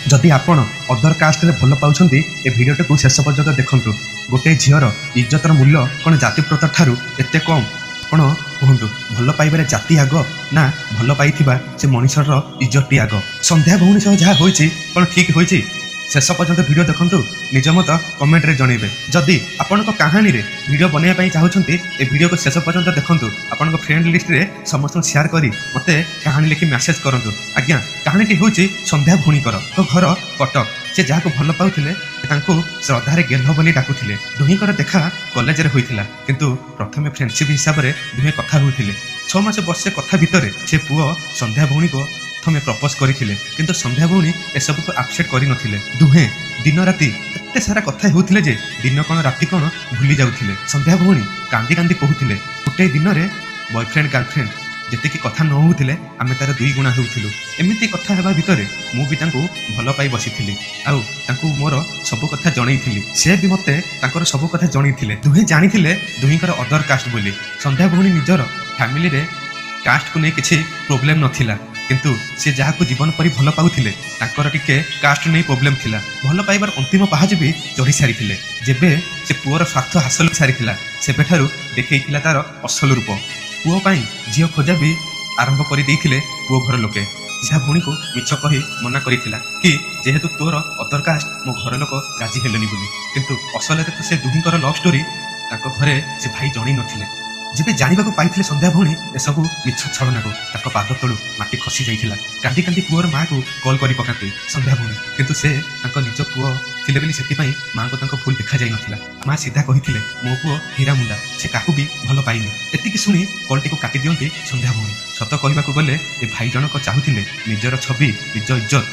जदि आपण other caste रे भल पाउछंती ए भिडियोटा को शेष पर्यंत देखंतु। गोटे झीर इज्जतर मूल्य कौन जाति प्रथा ठारू एते कम आपण कहतु। भल पाइबारे जाति आग ना भल पाइथिबा से मनुष्यर इज्जत आग। संध्या भौणी सह जहाँ होइछि कौन ठीक होइछि शेष पर्यंत भिडियो देखंतु। निज मत कमेंट रे जणैबे। जदि आपण कहानी रे वीडियो बनैया पई चाहुछंती ए वीडियो को शेष पर्यंत देखंतु। आपण फ्रेंड लिस्ट रे समस्त शेयर करी मते कहानी लिखि मैसेज करंतु। आज्ञा कहानीटी होउछि संध्या भौणीकर घर कटक। से जहाँ को भल पाउथिले तांको श्रद्धारे गेल्ह बोली डाकुथिले। दुहींकर देखा कॉलेज रे होइथिला किंतु प्रथमे फ्रेंडशिप हिसाब रे दुहे कथा होइथिले। 6 मास वर्षे कथा भितरे से पुओ संध्या भौणी को प्रथमे प्रपोज करिथिले किंतु संध्या भौणी ए सब को एक्सेप्ट करि नथिले। दुहे दिन राति एते सारा कथा होउथिले जे दिन कोन राति कोन भूली जाउथिले। संध्या भौणी कांदी कांदी कहूथिले गोटे दिन रे बॉयफ्रेंड गर्लफ्रेंड जेतिकी कथा न होउथिले आमे तार 2 गुणा होउथिलु। एमिति कथा हेबा भितरे मु भी तांको भल पाई बसिथिली आउ तांको मोर सब कथा जणैथिली। से भी मते तांकर सब कथा जणैथिले। दुहे जानिथिले दुहींकर अदर कास्ट बोली। संध्या भौणी निजर फैमिली रे कास्ट को नै किछि प्रॉब्लम नथिला किंतु से जहाँ को जीवन परी भल पाउथिले तांकर टिके कास्ट नै प्रॉब्लम थिला। भल पाइबार अंतिम पहाज भी चढ़ी सारिथिले। जेबे से पुअर स्वार्थ हासिल सारिथिला सेबेठारु देखैथिला तार असल रूप। पुओ पाई झियो खोजा भी आरंभ करि देइथिले पुओ घर लोके। झा भौणी को मिछ कहि मना करिथिला कि जेहेतु तोर अदर कास्ट मो घर लोक राजी हेलनी बोली किंतु असले तो से दुहींकर लव स्टोरी ताको घरे से भाई जणै नथिले। जेबे जानिबाको पाइथिले संध्या भौणी ए सब मिछ छलना को ताको पाद तळु माटी खसी जाइथिला। कांदी कांदी पुओर मां को कॉल करि पकाते संध्या भौणी किंतु से ताको निज पुओ थिले बेली सेति पई मां को ताको फुल देखा जाई नथिला। मां सीधा कहिथिले मो पुओ हीरा मुंडा से काकू भी भल पाइनी। एतिकी सुनी कॉलटी को काटी दियंती संध्या भौणी। सत कहिबाको गले ए भाई जनक चाहुथिले निजर छवि निज इज्जत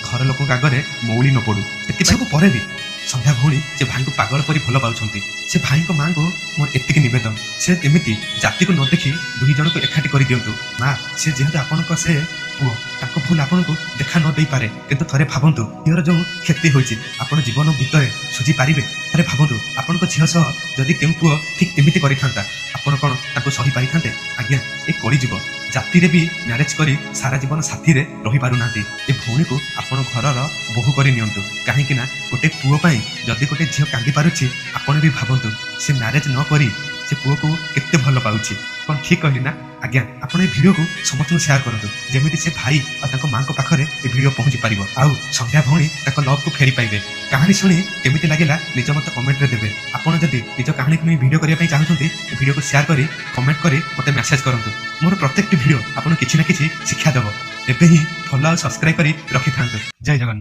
घर लोक आगरे मौली न पडू। एति सब परे भी संध्या भौणी से भाई को पागल परी भल पाउछंती। से भाई को मां को मोर एतिकी निवेदन से एमिति जाति को न देखि दुही जन को एकाठी करि दियंतु। मां से जेहेतु आपन को से पुओ ताको भूल आपन को देखा न देई पारे किंतु थरे भाबंतु हियर जो क्षति होइछि आपन जीवन भितरे सुझी पारिबे। थरे भाबंतु आपन को झियो सह जदि केउ पुओ ठीक एमिति करिथांता आपन कोन ताको सही पारिथांते। आज्ञा ए करि जीव जाति रे भी मैरिज करी सारा जीवन साथी रे रही पारु नांती। ए भौणी को आपन घरर बहु करि नियंतु काहेकि ना गोटे पुओ पाई जदि गोटे झियो कांदी पारुछि आपन भी भाबंतु से मैरिज न करी से पुओ को केते भल पाउछि। कोन ठीक कहली ना? आज्ञा आपण ए वीडियो को समस्त शेयर करंतु जेमिति से भाई और ताको मां को पाखरे ए वीडियो पहुंची पारिबो आउ संध्या भौणी ताको लव को फेरी पाइबे। कहानी सुनी केमिति लागिला निज मत कमेंट रे देबे। आपण जदि निज कहानी को वीडियो करिया पई चाहउछंती ए वीडियो को शेयर करी कमेंट करी मते मेसेज करंतु। मोर प्रत्येक वीडियो आपण किछि ना किछि शिक्षा देबो। एबे ही फॉलो और सब्सक्राइब करी रखि थांतु। जय जगन्नाथ।